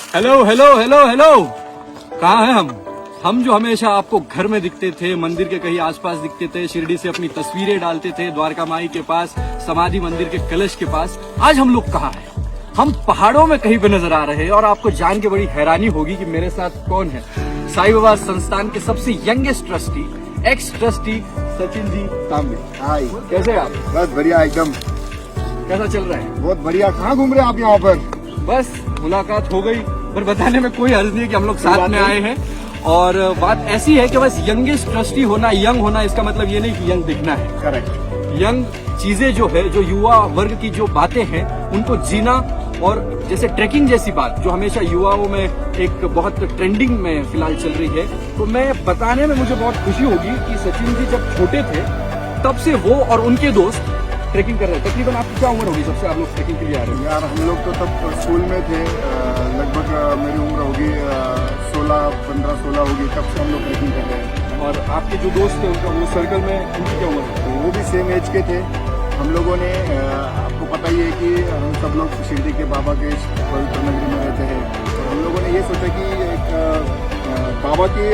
Hello hello hello hello, कहाँ हैं हम जो हमेशा आपको घर में दिखते थे, मंदिर के कहीं आसपास दिखते थे, शिरडी से अपनी तस्वीरें डालते थे, द्वारका माई के पास, समाधि मंदिर के कलश के पास। आज हम लोग कहाँ हैं? हम पहाड़ों में कहीं पे नजर आ रहे हैं। और आपको जान के बड़ी हैरानी होगी कि मेरे साथ कौन है। साईं बाबा संस्थान के सबसे youngest trustee, ex trustee Sachin ji Tambe. Hi, कैसे हैं आप? बस बढ़िया एकदम। कैसा चल रहा है? बहुत बढ़िया। कहाँ घूम रहे हैं आप यहाँ पर? बस मुलाकात हो गई, पर बताने में कोई हर्ज नहीं है कि हम लोग साथ में आए हैं। और बात ऐसी है कि बस यंगेस्ट ट्रस्टी होना, यंग होना, इसका मतलब ये नहीं कि यंग दिखना है। करेक्ट। यंग चीजें जो है, जो युवा वर्ग की जो बातें हैं, उनको जीना। और जैसे ट्रैकिंग जैसी बात जो हमेशा युवाओं में एक बहुत ट्रेंडिंग में फिलहाल चल रही है, तो मैं बताने में मुझे बहुत खुशी होगी कि सचिन जी जब छोटे थे तब से वो और उनके दोस्त ट्रैकिंग कर रहे हैं। तकरीबन आपकी क्या उम्र होगी सबसे आप लोग ट्रैकिंग के लिए आ रहे हैं? यार हम लोग तो तब स्कूल में थे। लगभग मेरी उम्र होगी 15-16 होगी, तब से हम लोग ट्रेकिंग कर रहे हैं। और आपके जो दोस्त थे उनका वो सर्कल में उनकी क्या उम्र है? तो वो भी सेम एज के थे। हम लोगों ने आपको पता ही है कि हम सब लोग शिरडी के बाबा के पवित्र नगरी में रहते हैं। और हम लोगों ने ये सोचा कि एक बाबा की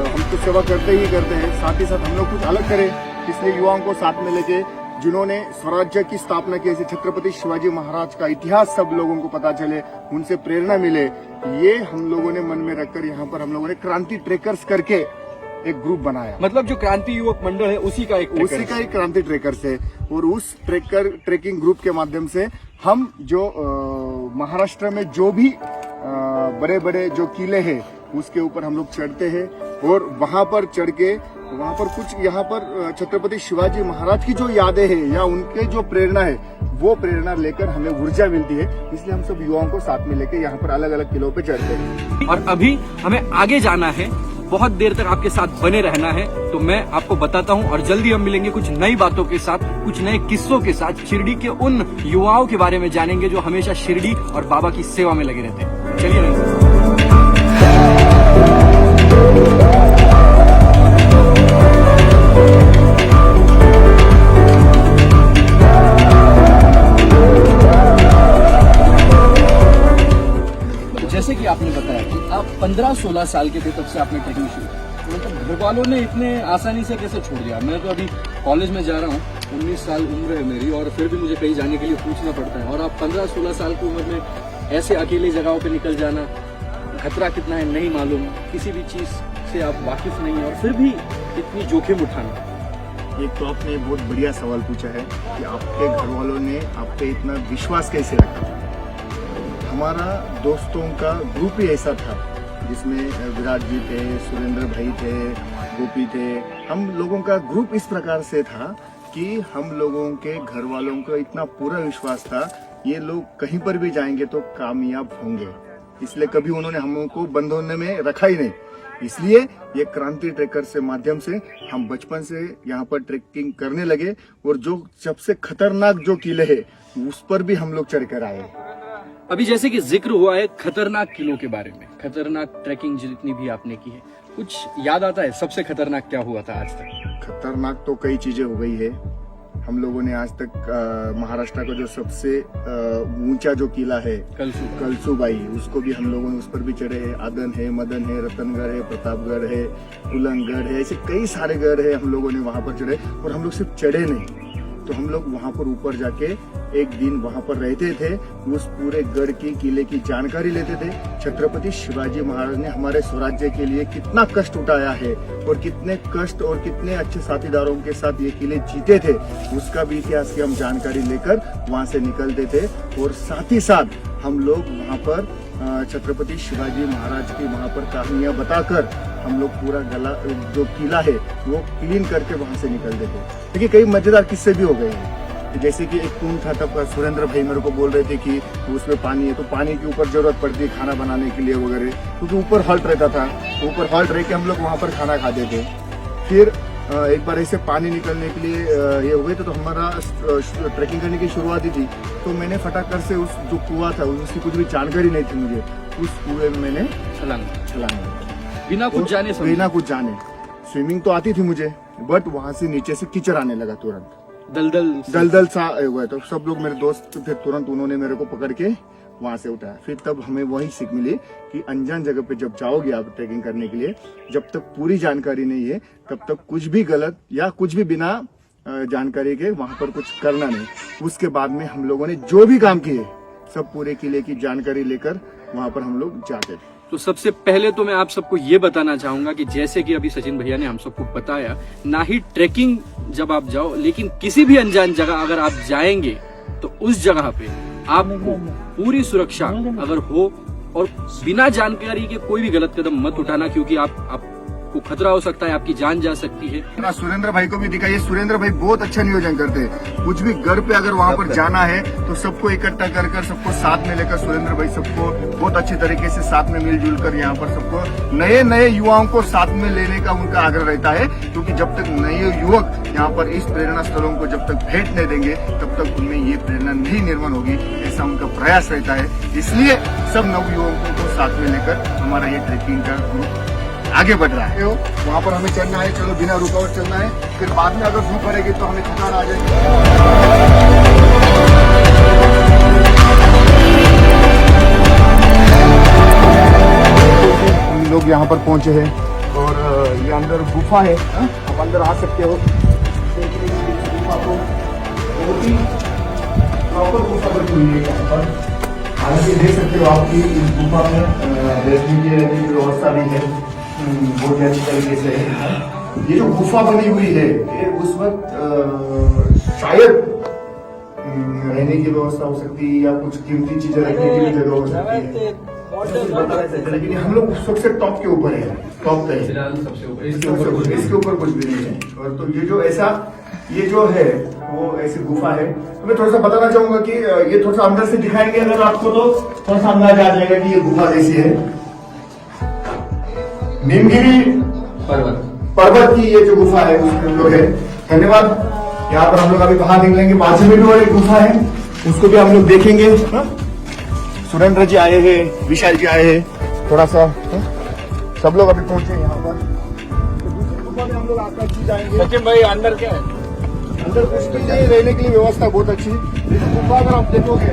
हम तो सेवा करते ही करते हैं, साथ ही साथ हम लोग कुछ अलग करें। इसलिए युवाओं को साथ में लेके, जिन्होंने स्वराज्य की स्थापना की, जैसे छत्रपति शिवाजी महाराज का इतिहास सब लोगों को पता चले, उनसे प्रेरणा मिले, ये हम लोगों ने मन में रखकर यहाँ पर हम लोगों ने क्रांति ट्रेकर्स करके एक ग्रुप बनाया। मतलब जो क्रांति युवक मंडल है उसी का एक क्रांति ट्रेकर्स है। और उस ट्रेकिंग ग्रुप के माध्यम से हम जो महाराष्ट्र में जो भी बड़े बड़े जो किले हैं उसके ऊपर हम लोग चढ़ते हैं। और वहां पर चढ़ के वहां पर कुछ यहाँ पर छत्रपति शिवाजी महाराज की जो यादें हैं या उनके जो प्रेरणा है, वो प्रेरणा लेकर हमें ऊर्जा मिलती है। इसलिए हम सब युवाओं को साथ में लेकर यहाँ पर अलग अलग किलों पे चढ़ते हैं। और अभी हमें आगे जाना है, बहुत देर तक आपके साथ बने रहना है। तो मैं आपको बताता हूँ और जल्दी हम मिलेंगे कुछ नई बातों के साथ, कुछ नए किस्सों के साथ, शिरडी के उन युवाओं के बारे में जानेंगे जो हमेशा शिरडी और बाबा की सेवा में लगे रहते हैं। चलिए जैसे कि आपने बताया कि आप 15-16 साल के थे तब से आपने ट्रेकिंग शुरू की। मतलब घर वालों ने इतने आसानी से कैसे छोड़ दिया? मैं तो अभी कॉलेज में जा रहा हूँ, 19 साल उम्र है मेरी, और फिर भी मुझे कहीं जाने के लिए पूछना पड़ता है। और आप 15-16 साल की उम्र में ऐसे अकेली जगहों पे निकल जाना, खतरा कितना है नहीं मालूम, किसी भी चीज से आप वाकिफ नहीं है, और फिर भी इतनी जोखिम उठाना। एक तो आपने बहुत बढ़िया सवाल पूछा है कि आपके घर वालों ने आप पे इतना विश्वास कैसे रखा। हमारा दोस्तों का ग्रुप ही ऐसा था जिसमें विराट जी थे, सुरेंद्र भाई थे, गोपी थे। हम लोगों का ग्रुप इस प्रकार से था कि हम लोगों के घर वालों को इतना पूरा विश्वास था, ये लोग कहीं पर भी जाएंगे तो कामयाब होंगे। इसलिए कभी उन्होंने हमको बंद होने में रखा ही नहीं। इसलिए ये क्रांति ट्रेकर से माध्यम से हम बचपन से यहाँ पर ट्रेकिंग करने लगे। और जो सबसे खतरनाक जो किले है उस पर भी हम लोग चढ़ कर आए। अभी जैसे कि जिक्र हुआ है खतरनाक किलों के बारे में, खतरनाक ट्रैकिंग जितनी भी आपने की है, कुछ याद आता है सबसे खतरनाक क्या हुआ था आज तक? खतरनाक तो कई चीजें हो गई है। हम लोगों ने आज तक महाराष्ट्र का जो सबसे ऊंचा जो किला है कलसूबाई, उसको भी हम लोगों ने उस पर भी चढ़े हैं। आदन है, मदन है, रतनगढ़ है, प्रतापगढ़ है, उलंगगढ़ है, ऐसे कई सारे गढ़ है। हम लोगों ने वहां पर चढ़े। और हम लोग सिर्फ चढ़े नहीं, तो हम लोग वहां पर ऊपर जाके एक दिन वहां पर रहते थे, उस पूरे गढ़ की किले की जानकारी लेते थे। छत्रपति शिवाजी महाराज ने हमारे स्वराज्य के लिए कितना कष्ट उठाया है और कितने कष्ट और कितने अच्छे साथीदारों के साथ ये किले जीते थे, उसका भी इतिहास की हम जानकारी लेकर वहां से निकलते थे। और साथ ही साथ हम लोग वहां पर छत्रपति शिवाजी महाराज की वहां पर कहानियां बताकर हम लोग पूरा गला जो किला है वो क्लीन करके वहां से निकलते थे। देखिए कई मजेदार किस्से भी हो गए हैं। जैसे कि एक कुंड था, तब सुरेंद्र भाई मेरे को बोल रहे थे कि उसमें पानी है, तो पानी की ऊपर जरूरत पड़ती है खाना बनाने के लिए वगैरह, क्योंकि ऊपर हॉल्ट रहता था। तो ऊपर हॉल्ट रह के हम लोग वहां पर खाना खाते थे। फिर एक बार ऐसे पानी निकलने के लिए ये हो गए तो हमारा ट्रैकिंग करने की शुरुआत ही थी। तो मैंने फटाकर से उस जो कुआं था उसकी कुछ भी जानकारी नहीं थी मुझे, उस कुएं में मैंने छलांग बिना कुछ जाने। स्विमिंग तो आती थी मुझे, बट वहां से नीचे से कीचड़ आने लगा तुरंत, दलदल सा हुआ। तो सब लोग मेरे दोस्त थे, तुरंत उन्होंने मेरे को पकड़ के वहां से उठाया। फिर तब हमें वही सीख मिली कि अनजान जगह पे जब जाओगे आप ट्रैकिंग करने के लिए, जब तक पूरी जानकारी नहीं है तब तक कुछ भी गलत या कुछ भी बिना जानकारी के वहां पर कुछ करना नहीं। उसके बाद में हम लोगों ने जो भी काम किए सब पूरे किले की जानकारी लेकर वहां पर हम लोग जाते थे। तो सबसे पहले तो मैं आप सबको ये बताना चाहूंगा कि जैसे कि अभी सचिन भैया ने हम सबको बताया, ना ही ट्रैकिंग जब आप जाओ, लेकिन किसी भी अनजान जगह अगर आप जाएंगे तो उस जगह पे आपको पूरी सुरक्षा अगर हो और बिना जानकारी के कोई भी गलत कदम मत उठाना, क्योंकि आपको खतरा हो सकता है, आपकी जान जा सकती है। सुरेंद्र भाई को भी दिखाइए, सुरेंद्र भाई बहुत अच्छा नियोजन करते हैं। कुछ भी घर पे अगर वहां पर जाना है तो सबको इकट्ठा कर सबको साथ में लेकर सुरेंद्र भाई सबको बहुत अच्छे तरीके से साथ में मिलजुल कर यहाँ पर सबको नए युवाओं को साथ में लेने का उनका आग्रह रहता है, क्योंकि जब तक नए युवक यहाँ पर इस प्रेरणा स्थलों को जब तक भेंट नहीं देंगे तब तक उनमें ये प्रेरणा नहीं निर्माण होगी, ऐसा उनका प्रयास रहता है। इसलिए सब नव युवकों को साथ में लेकर हमारा ये ट्रेकिंग का ग्रुप आगे बढ़ रहा है। वहाँ पर हमें चलना है, चलो बिना रुकावट चलना है, फिर बाद में अगर धूप पड़ेगी तो हमें थकान आ जाएगी। हम लोग यहाँ पर पहुँचे हैं और ये अंदर गुफा है, आप अंदर आ सकते हो। गुफा को बहुत ही प्रॉपर गुफा बनी हुई है यहाँ पर। हालांकि देख सकते हो आपकी इस गुफा में बैठने की रहने की व्यवस्था भी है, बहुत अच्छी तरीके से है। ये जो गुफा बनी हुई है ये उस वक्त शायद रहने की व्यवस्था हो सकती है या कुछ कीमती चीजें रखने की भी जगह हो सकती है, लेकिन हम लोग सबसे टॉप के ऊपर है, टॉप पे इसके ऊपर कुछ भी नहीं है। और तो ये जो है वो ऐसी गुफा है। तो मैं थोड़ा सा बताना चाहूंगा कि ये थोड़ा सा अंदर से दिखाएंगे अगर आपको तो थोड़ा सा अंदाजा आ जाएगा कि ये गुफा जैसी है। नीमगिरी पर्वत की ये जो गुफा है उसमें हम लोग है। धन्यवाद। यहाँ पर हम लोग अभी बाहर निकलेंगे, बाजू में भी और एक गुफा है उसको भी हम लोग देखेंगे। सुरेंद्र जी आए हैं, विशाल जी आए हैं, थोड़ा सा सब लोग अभी पहुंचे यहाँ पर। तो दूसरी गुफा में हम लोग आकर जाएंगे। सचिन भाई अंदर क्या है? अंदर कुछ भी नहीं, रहने के लिए व्यवस्था बहुत अच्छी। लेकिन गुफा अगर आप देखोगे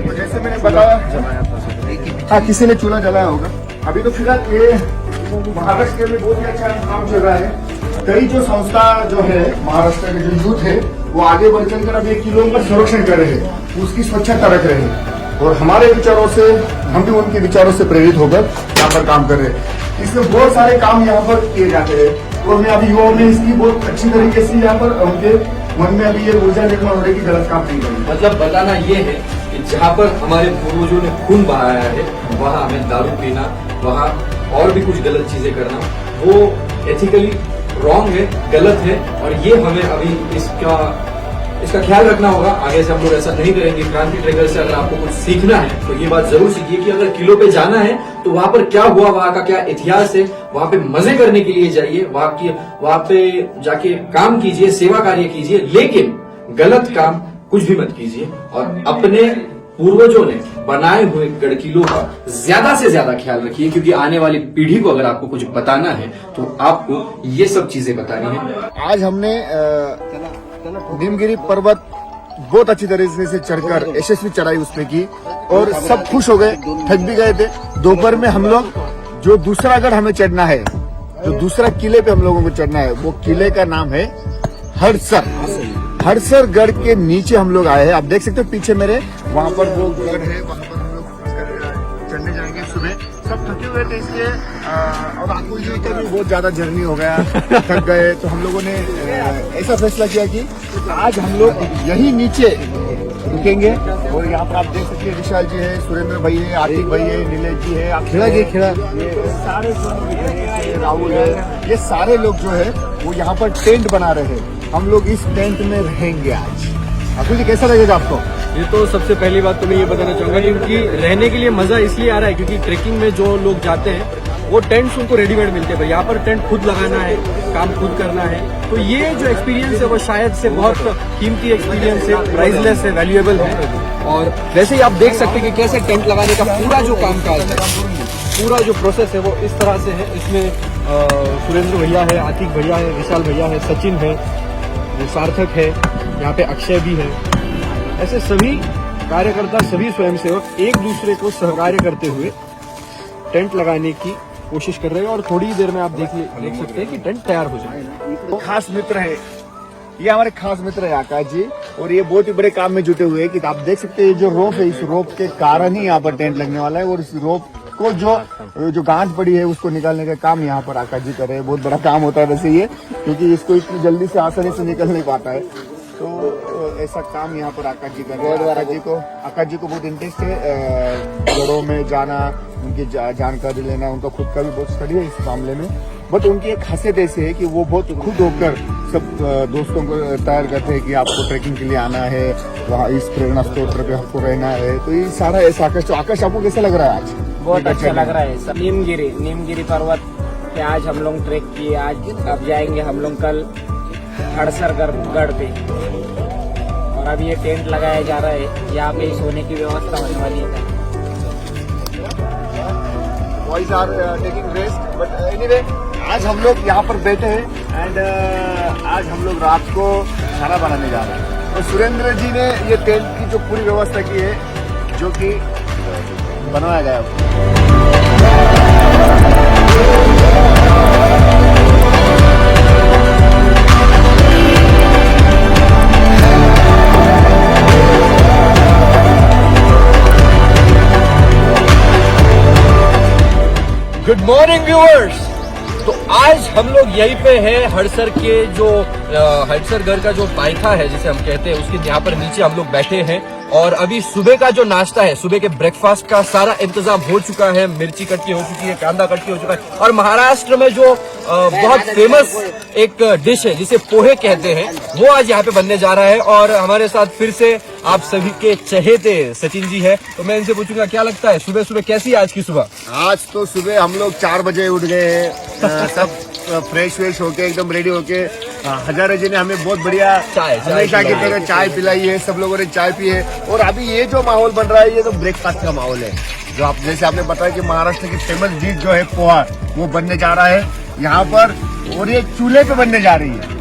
तो जैसे मैंने बताया, हाँ किसी ने चूल्हा जलाया होगा। अभी तो फिलहाल ये महाराष्ट्र में बहुत ही अच्छा काम चल रहा है। कई जो संस्था जो है महाराष्ट्र के जो यूथ है वो आगे बढ़ चलकर अब 1 किलो का संरक्षण कर रहे हैं, उसकी स्वच्छता रख रहे हैं और हमारे विचारों से हम भी उनके विचारों से प्रेरित होकर यहाँ पर काम कर रहे हैं। इसमें बहुत सारे काम यहाँ पर किए जाते हैं और मैं अभी युवाओं में इसकी बहुत अच्छी तरीके से यहाँ पर उनके मन में अभी ये ऊर्जा निर्माण हो रही है कि गलत काम नहीं करना। मतलब बताना ये है कि जहाँ पर हमारे पूर्वजों ने खून बहाया है वहाँ हमें दारू पीना, वहाँ और भी कुछ गलत चीजें करना वो एथिकली रॉन्ग है, गलत है। और ये हमें अभी इसका ख्याल रखना होगा। आगे से हम लोग ऐसा नहीं करेंगे। क्रांति ट्रेकर से अगर आपको कुछ सीखना है तो ये बात जरूर सीखिए कि अगर किलो पे जाना है तो वहां पर क्या हुआ, वहां का क्या इतिहास है, वहां पे मजे करने के लिए जाइए, वहां पे जाके काम कीजिए, सेवा कार्य कीजिए, लेकिन गलत काम कुछ भी मत कीजिए। और अपने पूर्वजों ने बनाए हुए गढ़किलों का ज्यादा से ज्यादा ख्याल रखिए, क्योंकि आने वाली पीढ़ी को अगर आपको कुछ बताना है तो आपको ये सब चीजें बतानी है। आज हमने नीमगिरी पर्वत बहुत अच्छी तरीके से चढ़कर यशस्वी चढ़ाई उसमें की और सब खुश हो गए, थक भी गए थे। दोपहर में हम लोग जो दूसरा गढ़ हमें चढ़ना है, जो दूसरा किले पे हम लोगों को चढ़ना है, वो किले का नाम है हड़सर गढ़ के नीचे हम लोग आए हैं। आप देख सकते हो पीछे मेरे, वहां पर वो गढ़ है, वहां पर हम लोग चढ़ने जाएंगे। सुबह सब थके हुए थे इसलिए और आपको ये भी बहुत ज्यादा जर्नी हो गया, थक गए, तो हम लोगों ने ऐसा फैसला किया कि आज हम लोग यही नीचे रुकेंगे। और यहाँ पर आप देख सकते हैं विशाल जी है, सुरेंद्र भाई है, आतिक भाई है, नीलेश जी है, आप ये सारे जो राहुल है, ये सारे लोग जो है वो यहाँ पर टेंट बना रहे हैं। हम लोग इस टेंट में रहेंगे आज। अतुल जी कैसा लगेगा आपको? ये तो सबसे पहली बात तो मैं ये बताना चाहूंगा क्योंकि रहने के लिए मजा इसलिए आ रहा है क्योंकि ट्रेकिंग में जो लोग जाते हैं वो टेंट्स उनको रेडीमेड मिलते हैं, पर यहाँ पर टेंट खुद लगाना है, काम खुद करना है। तो ये जो एक्सपीरियंस है वो शायद से बहुत कीमती एक्सपीरियंस है, प्राइसलेस है, वैल्यूएबल है। और वैसे ही आप देख सकते हैं कि कैसे टेंट लगाने का पूरा जो काम काज है, पूरा जो प्रोसेस है वो इस तरह से है। इसमें सुरेंद्र भैया है, आतिक भैया है, विशाल भैया है, सचिन है, सार्थक है, यहाँ पे अक्षय भी है। ऐसे सभी कार्यकर्ता सभी स्वयंसेवक एक दूसरे को सहकार्य करते हुए टेंट लगाने की कोशिश कर रहे हैं और थोड़ी देर में आप देख सकते हैं कि टेंट तैयार हो जाएगा। खास मित्र है, ये हमारे खास मित्र है आकाश जी, और ये बहुत ही बड़े काम में जुटे हुए हैं कि आप देख सकते हैं जो रोप है, इस रोप के कारण ही यहाँ पर टेंट लगने वाला है, और इस रोप को जो गांठ पड़ी है उसको निकालने का काम यहाँ पर आकाश जी कर रहे हैं। बहुत बड़ा काम होता है वैसे ये, क्योंकि इसको इतनी जल्दी से आसानी से निकल नहीं पाता है, तो ऐसा काम यहाँ पर आकाश जी कर रहे हैं। आकाश जी को बहुत इंटरेस्ट है घरों में जाना, उनकी जानकारी लेना, उनका खुद का भी बहुत स्टडी है इस मामले में। बट उनकी एक खासियत ऐसी है कि वो बहुत खुद होकर सब दोस्तों को तैयार करते हैं कि आपको ट्रैकिंग के लिए आना है, वहाँ इस प्रेरणा स्त्रोत्र पे आपको रहना है। तो ये सारा ऐसा आकाश आपको कैसा लग रहा है आज? बहुत अच्छा लग रहा है। नीमगिरी पर्वत पे आज हम लोग ट्रैक किए। आज अब जाएंगे हम लोग कल हड़सर गढ़ पे, और अभी ये टेंट लगाया जा रहा है, यहाँ पे सोने की व्यवस्था होने वाली है। Boys are taking rest, but anyway, आज हम लोग यहाँ पर बैठे हैं एंड आज हम लोग रात को खाना बनाने जा रहे हैं। तो सुरेंद्र जी ने ये टेंट की जो पूरी व्यवस्था की है, जो कि बनाया गया है। Good morning viewers. तो आज हम लोग यहीं पे हैं हड़सर के जो हड़सर गढ़ का जो पायथा है जिसे हम कहते हैं, उसके यहाँ पर नीचे हम लोग बैठे हैं और अभी सुबह का जो नाश्ता है, सुबह के ब्रेकफास्ट का सारा इंतजाम हो चुका है। मिर्ची कटकी हो चुकी है, कांदा कटकी हो चुका है, और महाराष्ट्र में जो बहुत फेमस एक डिश है जिसे पोहे कहते हैं, वो आज यहाँ पे बनने जा रहा है। और हमारे साथ फिर से आप सभी के चहेते सचिन जी है, तो मैं इनसे पूछूंगा क्या लगता है सुबह सुबह कैसी आज की सुबह? आज तो सुबह हम लोग 4 बजे उठ गए हैं, सब फ्रेश व्रेश होके एकदम रेडी होके। हजारे जी ने हमें बहुत बढ़िया हमेशा की तरह चाय पिलाई है, सब लोगों ने चाय पी है। और अभी ये जो माहौल बन रहा है, ये तो ब्रेकफास्ट का माहौल है, जो आप जैसे आपने बताया कि महाराष्ट्र की फेमस डिश जो है पोहा, वो बनने जा रहा है यहाँ पर, और ये चूल्हे पे बनने जा रही है।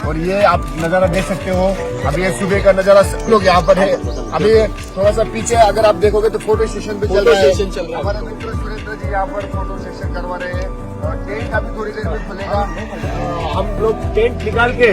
और ये आप नजारा देख सकते हो, अभी ये सुबह का नजारा सब लोग यहाँ पर है। अभी थोड़ा सा पीछे अगर आप देखोगे तो फोटो सेशन भी चल रहा है। हमारे मित्र सुरेंद्र जी यहाँ पर फोटो सेशन करवा रहे हैं, और टेंट अभी थोड़ी देर में खुलेगा। हम लोग टेंट निकाल के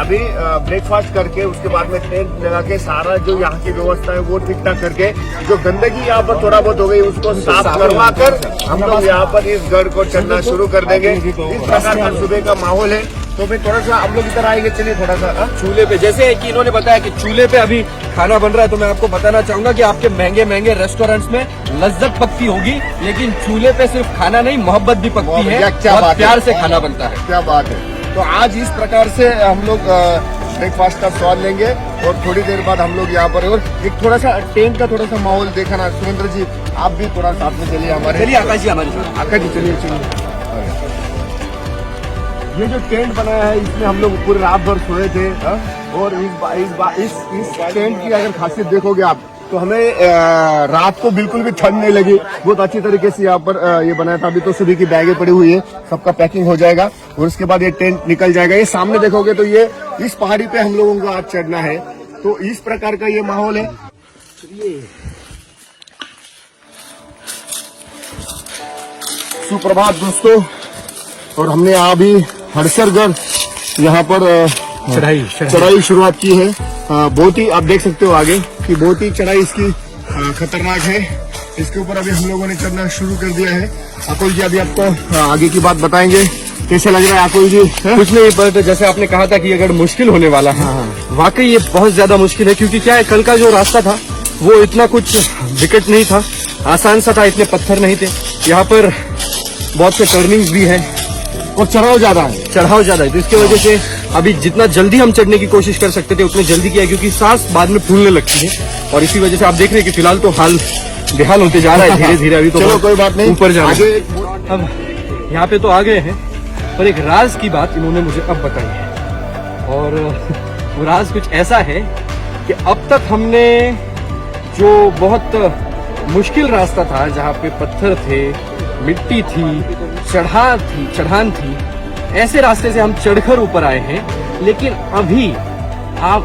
अभी ब्रेकफास्ट करके उसके बाद में टेंट लगा के सारा जो यहाँ की व्यवस्था है वो ठीक ठाक करके, जो गंदगी यहाँ पर थोड़ा बहुत हो गई उसको साफ करवा कर हम लोग यहाँ पर इस गढ़ को चढ़ना शुरू कर देंगे। इस प्रकार का सुबह का माहौल है। तो फिर थोड़ा सा हम लोग इधर आएंगे, चलिए थोड़ा सा चूल्हे पे, जैसे कि इन्होंने बताया कि चूल्हे पे अभी खाना बन रहा है, तो मैं आपको बताना चाहूंगा कि आपके महंगे महंगे रेस्टोरेंट्स में लज्जत पकती होगी, लेकिन चूल्हे पे सिर्फ खाना नहीं, मोहब्बत भी पकती है, बहुत प्यार से खाना बनता है। क्या बात है। तो आज इस प्रकार से हम लोग ब्रेकफास्ट का स्वाद लेंगे, और थोड़ी देर बाद हम लोग यहाँ पर, और एक थोड़ा सा टेंट का थोड़ा सा माहौल देखा ना सुरेंद्र जी, आप भी थोड़ा साथ में चलिए हमारे। चलिए आकाश जी हमारे साथ। आकाश जी चलिए। ये जो टेंट बनाया है, इसमें हम लोग पूरे रात भर सोए थे, और इस टेंट की अगर खासियत देखोगे आप, तो हमें रात को बिल्कुल भी ठंड नहीं लगी। बहुत अच्छी तरीके से यहाँ पर ये बनाया था। अभी तो सभी की बैगें पड़ी हुई है, सबका पैकिंग हो जाएगा और उसके बाद ये टेंट निकल जाएगा। ये सामने देखोगे तो ये इस पहाड़ी पे हम लोगों को आज चढ़ना है, तो इस प्रकार का ये माहौल है। सुप्रभात दोस्तों, और हमने अभी हड़सरगढ़ यहाँ पर चढ़ाई शुरुआत की है। बहुत ही आप देख सकते हो आगे कि बहुत ही चढ़ाई इसकी खतरनाक है। इसके ऊपर अभी हम लोगों ने चढ़ना शुरू कर दिया है। अकुल जी अभी आपको आगे की बात बताएंगे, कैसे लग रहा है अकुल जी? कुछ नहीं, पर जैसे आपने कहा था कि अगर मुश्किल होने वाला है, वाकई ये बहुत ज्यादा मुश्किल है, क्योंकि क्या है, कल का जो रास्ता था वो इतना कुछ विकट नहीं था, आसान सा था, इतने पत्थर नहीं थे। यहाँ पर बहुत से टर्निंग्स भी है और चढ़ाव ज्यादा है, तो इसकी वजह से अभी जितना जल्दी हम चढ़ने की कोशिश कर सकते थे उतने जल्दी किया, क्योंकि सांस बाद में फूलने लगती है। और इसी वजह से आप देख रहे हैं कि फिलहाल तो हाल बेहाल होते जा रहा है धीरे धीरे। अभी तो चलो कोई बात नहीं, ऊपर जाना। अब यहाँ पे तो आ गए हैं, पर एक राज की बात इन्होंने मुझे अब बताई है, और वो राज कुछ ऐसा है कि अब तक हमने जो बहुत मुश्किल रास्ता था, जहाँ पे पत्थर थे, मिट्टी थी, चढ़ान थी, ऐसे रास्ते से हम चढ़कर ऊपर आए हैं, लेकिन अभी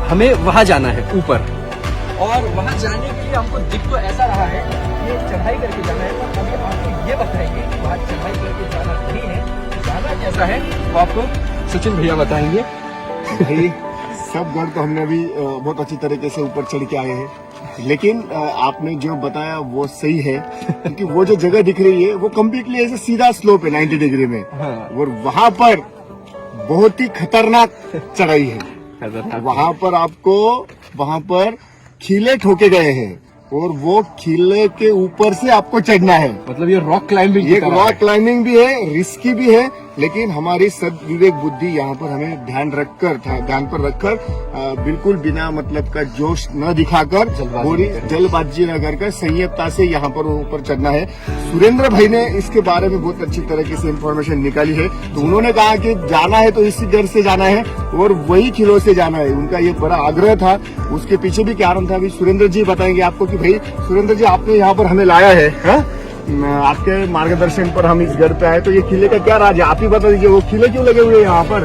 हमें वहां जाना है ऊपर, और वहां जाने के लिए हमको दिख तो ऐसा रहा है ये चढ़ाई करके जाना है, पर अभी आपको ये बताएंगे कि वहां चढ़ाई करके जाना नहीं है, जाना कैसा है वो आपको सचिन भैया बताएंगे। भाई सब गढ़ तो हमने अभी बहुत अच्छी तरीके से ऊपर चढ़ के आए हैं, लेकिन आपने जो बताया वो सही है क्योंकि वो जो जगह दिख रही है वो कम्प्लीटली ऐसे सीधा स्लोप है 90 डिग्री में, और वहां पर बहुत ही खतरनाक चढ़ाई है। वहां पर खीले ठोके गए हैं और वो खीले के ऊपर से आपको चढ़ना है। मतलब ये रॉक क्लाइंबिंग, ये रॉक क्लाइंबिंग भी है, रिस्की भी है, लेकिन हमारी सद्विवेक बुद्धि यहाँ पर हमें ध्यान पर रखकर बिल्कुल बिना मतलब का जोश न दिखाकर पूरी जल्दबाजी न कर संयमता से यहाँ पर ऊपर चढ़ना है। सुरेंद्र भाई ने इसके बारे में बहुत अच्छी तरीके से इन्फॉर्मेशन निकाली है। तो उन्होंने कहा कि जाना है तो इसी घर से जाना है और वही किलो से जाना है, उनका ये बड़ा आग्रह था। उसके पीछे भी कारण था, अभी सुरेंद्र जी बताएंगे आपको कि भाई सुरेंद्र जी आपने यहाँ पर हमें लाया है, आपके मार्गदर्शन पर हम इस घर पे आए, तो ये किले का क्या राज है, आप ही बता दीजिए। वो किले क्यों लगे हुए हैं यहाँ पर?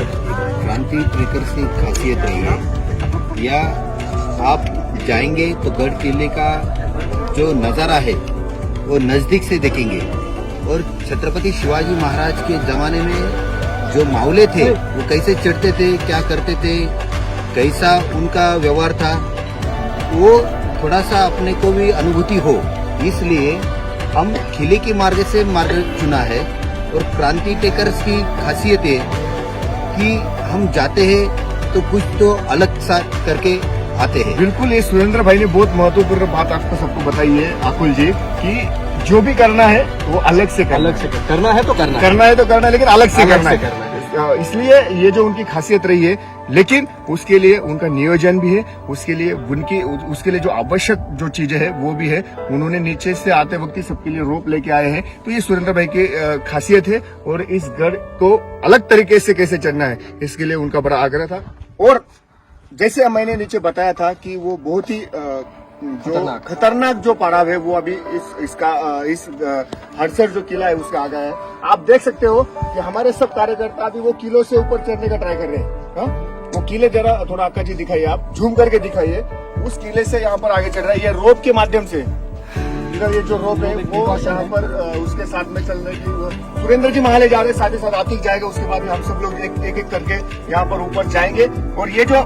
क्रांति ट्रेकर्स की खासियत रही है, या आप जाएंगे तो गढ़ किले का जो नज़ारा है वो नज़दीक से देखेंगे, और छत्रपति शिवाजी महाराज के जमाने में जो मावले थे वो कैसे चढ़ते थे, क्या करते थे, कैसा उनका व्यवहार था, वो थोड़ा सा अपने को भी अनुभूति हो, इसलिए हम किले के मार्ग से मार्ग चुना है। और क्रांति ट्रेकर्स की खासियत है कि हम जाते हैं तो कुछ तो अलग सा करके आते हैं। बिल्कुल, ये सुरेंद्र भाई ने बहुत महत्वपूर्ण बात आपको सबको बताई है आकुल जी, कि जो भी करना है वो अलग से करना है तो करना है, लेकिन अलग से करना है। इसलिए ये जो उनकी खासियत रही है, लेकिन उसके लिए उनका नियोजन भी है, उसके लिए जो आवश्यक जो चीजें है वो भी है। उन्होंने नीचे से आते वक्त सबके लिए रोप लेके आए हैं, तो ये सुरेंद्र भाई की खासियत है। और इस गढ़ को अलग तरीके से कैसे चढ़ना है इसके लिए उनका बड़ा आग्रह था। और जैसे मैंने नीचे बताया था कि वो बहुत ही जो खतरनाक जो पड़ाव है वो अभी इस हड़सर जो किला है उसका आ गया है। आप देख सकते हो कि हमारे सब कार्यकर्ता अभी वो किलो से ऊपर चढ़ने का ट्राई कर रहे हैं। वो किले जरा थोड़ा आका जी दिखाइए, आप झूम करके दिखाइए, उस किले से यहाँ पर आगे चढ़ रहा है ये रोप के माध्यम से। इधर ये जो रोप है वो यहाँ पर उसके साथ में चल रही है। सुरेंद्र जी महाले जा रहे हैं, साथ ही साथ आतिक जाएगा, उसके बाद में हम सब लोग एक एक करके यहाँ पर ऊपर जाएंगे। और ये जो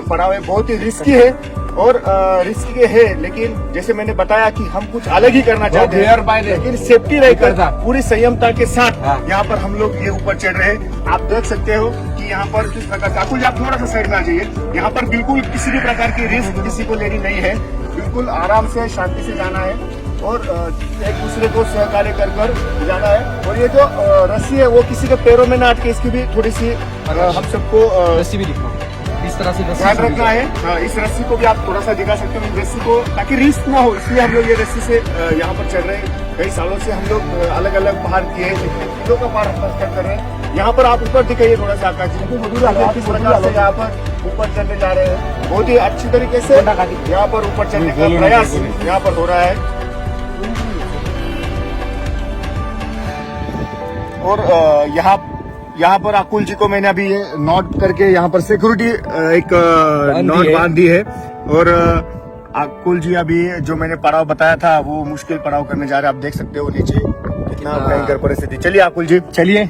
पड़ाव है बहुत ही रिस्की है, और रिस्की है, लेकिन जैसे मैंने बताया कि हम कुछ अलग ही करना चाहते हैं, लेकिन सेफ्टी रहकर पूरी संयमता के साथ यहाँ पर हम लोग ये ऊपर चढ़ रहे हैं। आप देख सकते हो कि यहाँ पर किस प्रकार से, अकुल आप थोड़ा सा साइड में आ जाइए, यहाँ पर बिल्कुल किसी भी प्रकार की रिस्क किसी को लेनी नहीं है, बिल्कुल आराम से शांति से जाना है और एक दूसरे को सहकार्य कर जाना है। और ये जो रस्सी है वो किसी के पैरों में न अटके, इसकी भी थोड़ी सी हम सबको रस्सी भी दिखाओ, इस तरह से ध्यान रखना है। इस रस्सी को भी आप थोड़ा सा दिखा सकते हो, रस्सी को, ताकि रिस्क ना हो, इसलिए हम लोग ये रस्सी से यहाँ पर चढ़ रहे हैं। कई सालों से हम लोग अलग अलग पहाड़ किए, लेकिन किलो का पहाड़ हम कर रहे हैं। यहाँ पर आप ऊपर दिखाइए थोड़ा सा आकाश जी, किस प्रकार से यहाँ पर ऊपर चढ़ने जा रहे हैं। बहुत ही अच्छी तरीके से यहाँ पर ऊपर चढ़ने का प्रयास यहाँ पर हो रहा है। और यहाँ पर अकुल जी को मैंने अभी ये नोट करके यहाँ पर सिक्योरिटी एक नोट बांध दी है। और अकुल जी अभी जो मैंने पड़ाव बताया था वो मुश्किल पड़ाव करने जा रहे हैं, आप देख सकते हो नीचे कितना भयंकर परिस्थिति। चलिए अकुल जी, चलिए।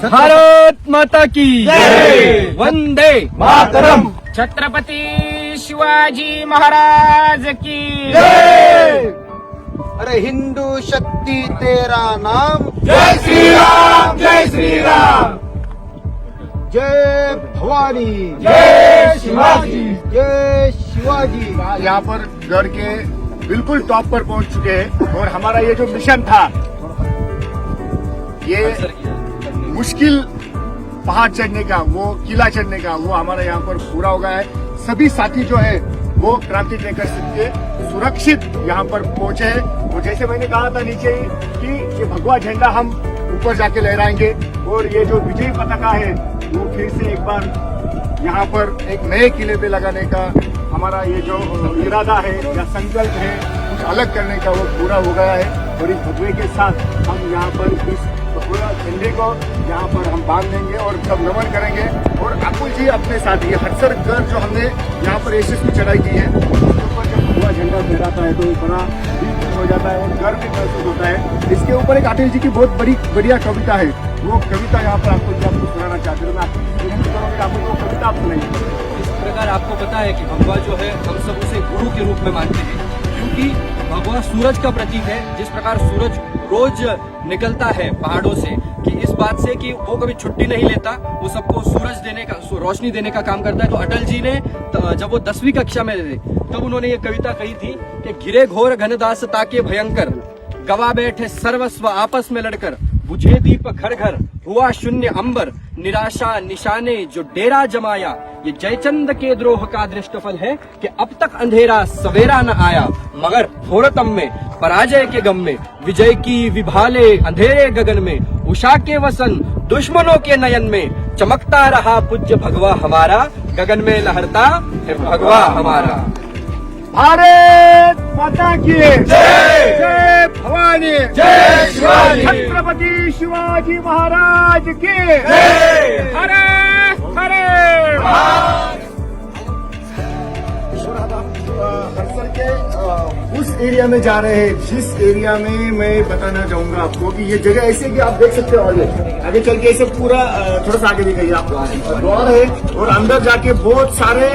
भारत माता की जय, वंदे मातरम, छत्रपति शिवाजी महाराज की जय। अरे हिंदू शक्ति तेरा नाम, जय श्री राम, जय श्री राम, जय भवानी, जय शिवाजी, जय शिवाजी। यहाँ पर गढ़ के बिल्कुल टॉप पर पहुंच चुके हैं, और हमारा ये जो मिशन था, ये मुश्किल पहाड़ चढ़ने का, वो किला चढ़ने का, वो हमारा यहाँ पर पूरा हो गया है। सभी साथी जो है वो क्रांति ट्रेकर्स के सुरक्षित यहाँ पर पहुंचे हैं। और जैसे मैंने कहा था नीचे ही कि ये भगवा झंडा हम ऊपर जाके लहराएंगे, और ये जो विजय पताका है वो फिर से एक बार यहाँ पर एक नए किले पे लगाने का हमारा ये जो इरादा है या संकल्प है कुछ अलग करने का, वो पूरा हो गया है। और इस भगवे के साथ हम यहाँ पर इस पूरा झंडे को यहाँ पर हम बांध देंगे और सब नमन करेंगे। और अकुल जी अपने साथ ये हटसर कर जो हमने यहाँ पर यशस्वी चढ़ाई की है, उसके ऊपर जब भगवा झंडा फहराता है तो बड़ा दिल हो जाता है और गर्व भी महसूस होता है। इसके ऊपर एक अटल जी की बहुत बढ़िया कविता है, वो कविता यहाँ पर आपको सुनाना चाहते हैं। मैं आपको विनती करूँगी, आपको वो कविता आप सुनाइए। इस प्रकार आपको पता है कि भगवा जो है हम सब उसे गुरु के रूप में मानते हैं, क्योंकि भगवा सूरज का प्रतीक है। जिस प्रकार सूरज रोज निकलता है पहाड़ों से, कि इस बात से कि वो कभी छुट्टी नहीं लेता, वो सबको सूरज देने का, रोशनी देने का काम करता है। तो अटल जी ने जब वो 10वीं कक्षा में थे तब उन्होंने ये कविता कही थी कि घिरे घोर घनदास ताके भयंकर, गवा बैठे सर्वस्व आपस में लड़कर, बुझे दीप घर घर हुआ शून्य अंबर, निराशा निशाने जो डेरा जमाया, ये जयचंद के द्रोह का दृष्टफल है कि अब तक अंधेरा सवेरा न आया, मगर घोरतम में पराजय के गम में, विजय की विभाले अंधेरे गगन में, उषा के वसन दुश्मनों के नयन में, चमकता रहा पूज्य भगवा हमारा, गगन में लहरता है भगवा हमारा। भारत माता की जय, जय भवानी, जय शिवाजी, छत्रपति शिवाजी महाराज की जय, हरे हरे। हरसर के उस एरिया में जा रहे हैं जिस एरिया में मैं बताना चाहूंगा आपको कि ये जगह ऐसी है कि आप देख सकते हो। आगे चल के ऐसे पूरा थोड़ा सा आगे दिखाइए आप, द्वार है और अंदर जाके बहुत सारे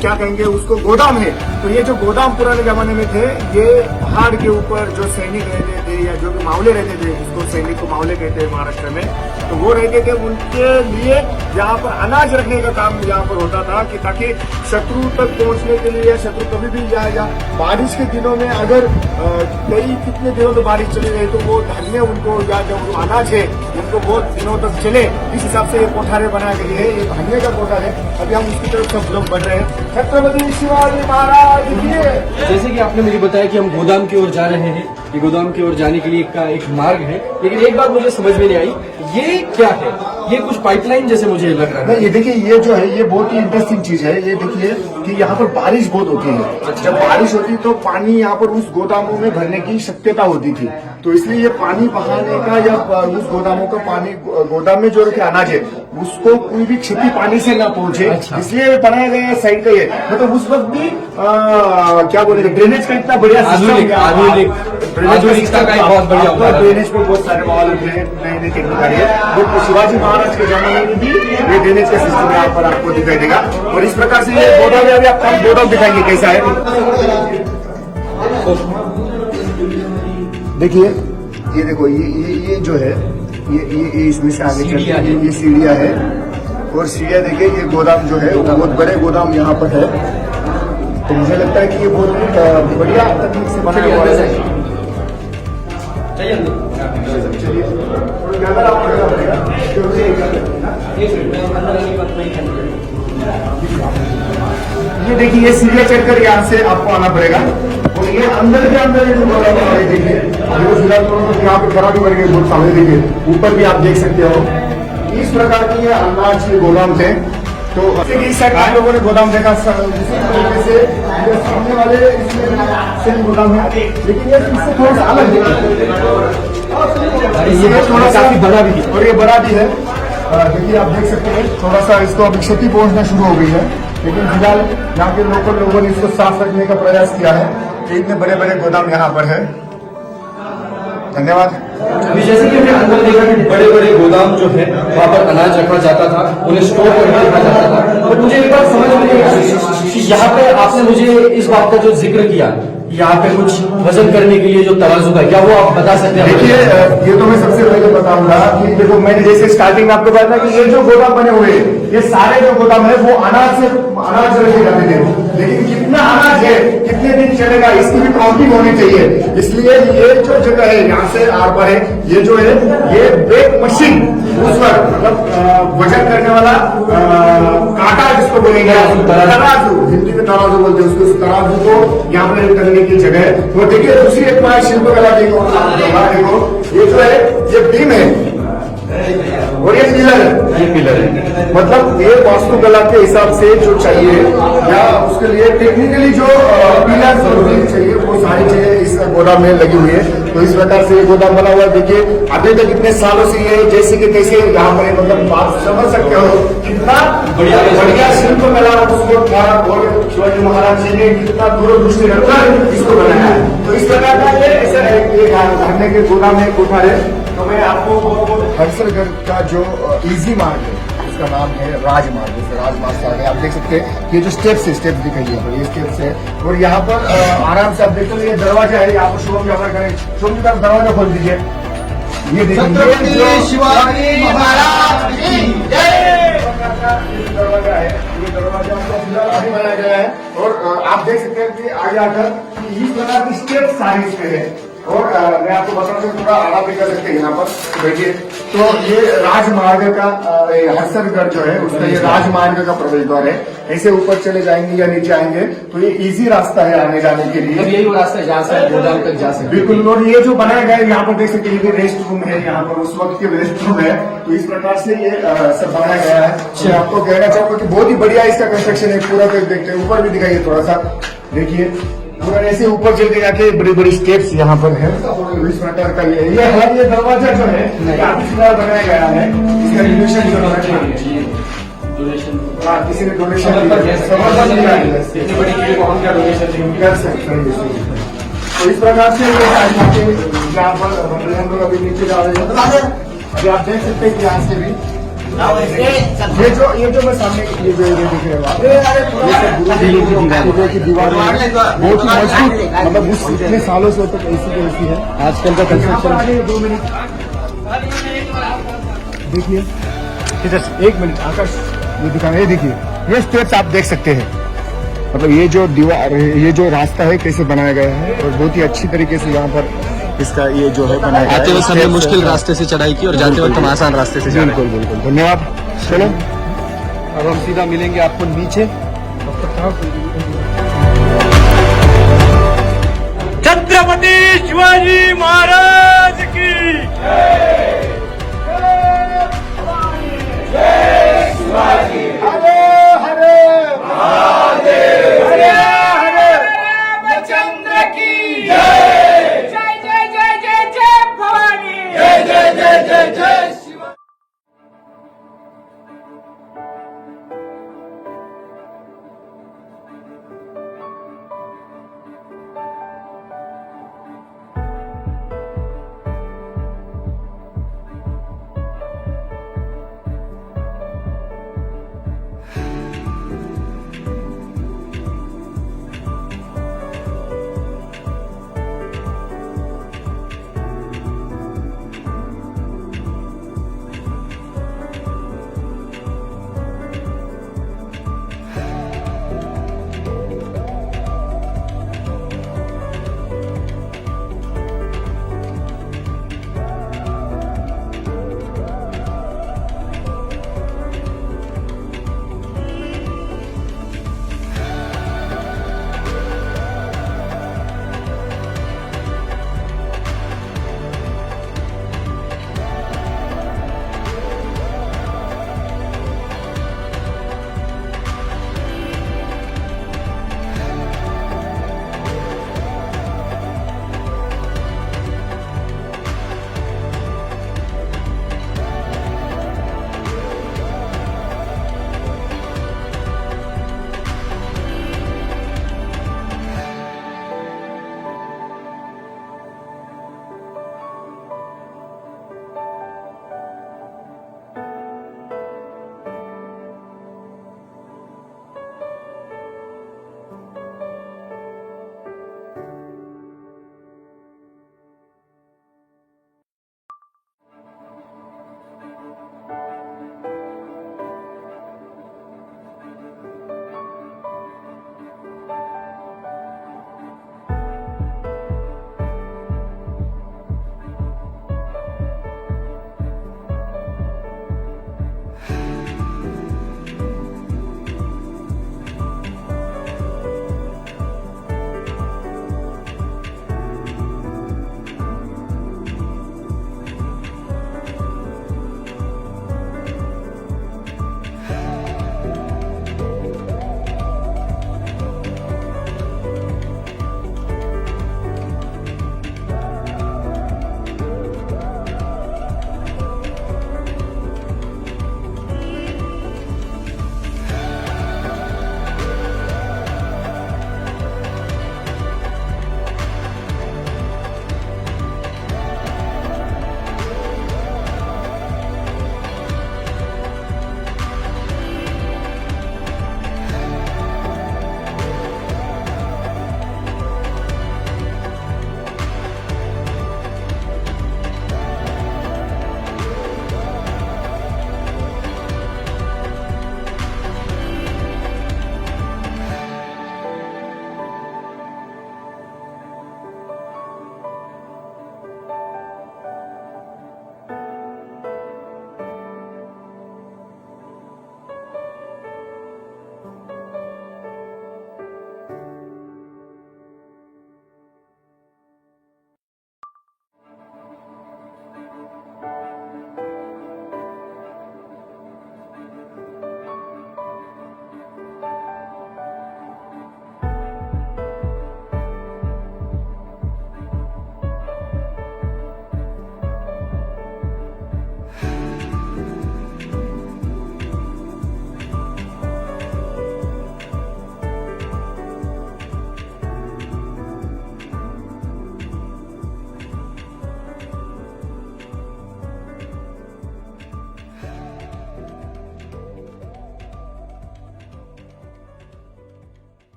क्या कहेंगे उसको गोदाम है। तो ये जो गोदाम पुराने जमाने में थे, ये पहाड़ के ऊपर जो सैनिक रहते थे या जो मावले रहते थे, जिसको सैनिक को मावले कहते हैं महाराष्ट्र में, तो वो रहते थे। उनके लिए यहाँ पर अनाज रखने का काम यहाँ पर होता था कि ताकि शत्रु तक पहुंचने के लिए, शत्रु कभी भी जाए, या बारिश के दिनों में अगर कई कितने दिनों तो बारिश चली गई तो वो धान्य उनको या जो अनाज है उनको बहुत दिनों तक चले, इस हिसाब से ये कोठारे बनाए गए हैं। ये धान्य का कोठा है। अभी हम उसकी तरफ सब लोग बढ़ रहे हैं। छत्रपति शिवाजी महाराज की। जैसे कि आपने मुझे बताया कि हम गोदाम की ओर जा रहे हैं, ये गोदाम की ओर जाने के लिए का एक मार्ग है, लेकिन एक बात मुझे समझ में नहीं आई, ये क्या है? ये कुछ पाइपलाइन जैसे मुझे लग रहा है। नहीं, ये देखिए, ये जो है ये बहुत ही इंटरेस्टिंग चीज है। ये देखिए कि यहाँ पर बारिश बहुत होती है। जब बारिश होती तो पानी यहाँ पर उस गोदामों में भरने की शक्यता होती थी, तो इसलिए ये पानी बहाने का या उस गोदामों का पानी, गोदाम में जो रखे अनाज है उसको कोई भी क्षति पानी से ना पहुंचे, इसलिए बनाया गया साइड का ये। मतलब उस वक्त भी क्या बोलेंगे, ड्रेनेज का इतना बढ़िया आधुनिक बहुत बढ़िया ड्रेनेज पे बहुत सारे नई नई टेक्निक आ रही है। तो शिवाजी महाराज के जमाने में भी ये ड्रेनेज का सिस्टम यहाँ पर आपको दिखाई देगा। और इस प्रकार से ये गोदाम, अभी आपको हम गोदाम दिखाएंगे कैसा है। देखिए, ये देखो, ये जो है ये इसमें से आगे चलते हैं, ये सीढ़ियाँ है और सीढ़ियाँ देखिए, ये गोदाम जो है वो बहुत बड़े गोदाम यहाँ पर है। तो मुझे लगता है कि ये बहुत बढ़िया तकनीक से बनाया हुआ है। ये देखिए, ये सीढ़ियाँ चढ़कर यहाँ से आपको आना पड़ेगा और ये अंदर के अंदर जो गोदाम है, देखिए अभी फिलहाल तो यहाँ पे खराबी बढ़ गई बहुत सामने, देखिए ऊपर भी आप देख सकते हो। इस प्रकार की ये अनाज के गोदाम थे। तो इस साइड आप लोगों ने गोदाम देखा, उसी तरीके से सामने वाले इसमें सेम गोदाम है, लेकिन ये इससे थोड़ा सा अलग है। ये थोड़ा सा बड़ा भी है और ये बड़ा भी है। देखिए आप देख सकते हैं, थोड़ा सा इसको अभी क्षति पहुंचना शुरू हो गई है, लेकिन फिलहाल यहाँ के लोकल लोगों ने इसको साफ रखने का प्रयास किया है। इतने बड़े बड़े गोदाम यहाँ पर है। धन्यवाद। अभी जैसे कि हमने अंदर देखा कि बड़े बड़े गोदाम जो है वहाँ पर अनाज रखा जाता था, उन्हें स्टोर करके रखा जाता था। तो मुझे एक बात समझ में नहीं आई कि यहाँ पे आपने मुझे इस बात का जो जिक्र किया, यहाँ पे कुछ वजन करने के लिए जो तराजू है, क्या वो आप बता सकते हैं? देखिए, ये तो मैं सबसे पहले बताऊंगा कि देखो, मैंने जैसे स्टार्टिंग में आपको बताया कि ये जो गोदाम बने हुए हैं, ये सारे जो गोदाम है वो अनाज रखे जाते थे, लेकिन कितना अनाज है, कितने दिन चलेगा, इसकी भी काउंटिंग होनी चाहिए। इसलिए ये जो जगह है यहाँ से आर पार है, ये जो है ये वेट मशीन, उस पर मतलब वजन करने वाला कांटा जिसको बोलेंगे, तराजू, हिंदी में तराजू बोलते हैं उसको, उस तराजू को यहाँ पर करने की जगह है। वो देखिए, दूसरी एक बार शिल्पकला देखो, ये जो है ये बीम है और ये पिलर है। ये पिलर है, मतलब ये वास्तुकला के हिसाब से जो चाहिए या उसके लिए टेक्निकली जो पिलर चाहिए वो सारी चीजें इस गोदाम में लगी हुई है। तो इस प्रकार से ये गोदाम बना हुआ है। देखिए अभी तक इतने सालों से ये जैसे कि तैसे यहाँ पर मतलब बात समझ सकते हो कितना बढ़िया शिल्प कला उस वक्त था और शिवाजी महाराज जी ने कितना दूरदृष्टि रखकर इसको बनाया है। तो इस प्रकार का ये ऐसा धरने के गोदाम में कोठा है। तो मैं आपको हरसरगढ़ का जो इजी मार्ग है उसका नाम है राजमार्ग। जैसे राजमार्ग से आगे आप देख सकते हैं ये जो स्टेप्स है, स्टेप्स दिखाइए पर ये स्टेप्स है और यहाँ पर आराम से आप देख लो ये दरवाजा है। यहाँ पर शुभम व्यापार करें, शुभम की तरफ दरवाजा खोल दीजिए। ये देखिए शिवाजी महाराज की जय। दरवाजा है, ये दरवाजा अभी बनाया गया है और आप देख सकते हैं कि आगे आकर इस प्रकार की स्टेप्स सारी इसमें है। और मैं आपको बता दूं थोड़ा आराम भी कर सकते हैं यहाँ पर बैठिए। तो ये राजमार्ग का हरसरगढ़ जो है उसका ये राजमार्ग का प्रवेश द्वार है। ऐसे ऊपर चले जाएंगे या नीचे आएंगे तो ये इजी रास्ता है आने जाने के लिए। यही वो रास्ता है जहाँ से गोदाम तक जा सकते बिल्कुल। और ये जो बनाया गया है यहाँ पर देख सकते हैं ये रेस्ट रूम है, यहाँ पर उस वक्त के रेस्ट रूम है। तो इस प्रकार से ये सब बनाया गया है। मैं आपको कहना चाहूंगा कि बहुत ही बढ़िया इसका कंस्ट्रक्शन है। पूरा देखते हैं, ऊपर भी दिखाइए थोड़ा सा, देखिए पूरा ऐसे ऊपर चल के जाके बड़ी बड़ी स्टेप्स यहाँ पर है। इस प्रकार का ये दरवाजा जो है काफी सुंदर बनाया गया है। इसका रिनोवेशन जो है किसी ने डोनेशन इतनी बड़ी चीज को हम क्या डोनेशन कर सकते हैं। तो इस प्रकार से ये यहाँ पर हम लोग अभी नीचे जा रहे हैं। अभी आप देख सकते हैं कि यहाँ से भी ये जो मैं सामने ये जो एरिया दिख रहे हो आप, ये सब गुरु की दीवार बहुत ही मजबूत, मतलब उस इतने सालों से तक ऐसी की ऐसी है। आजकल का कंस्ट्रक्शन 2 मिनट देखिए इधर 1 मिनट आकाश ये दिखाना, ये देखिए ये स्टेप्स आप देख सकते हैं। मतलब ये जो दीवार ये जो रास्ता है कैसे बनाया गया है और बहुत ही अच्छी तरीके से यहाँ पर इसका ये जो है बनाया गया है। आते वक्त हमने मुश्किल रास्ते से चढ़ाई की और जाते वक्त हम आसान रास्ते से चढ़े। बिल्कुल बिल्कुल, धन्यवाद। चलो अब हम सीधा मिलेंगे आपको नीचे। छत्रपति शिवाजी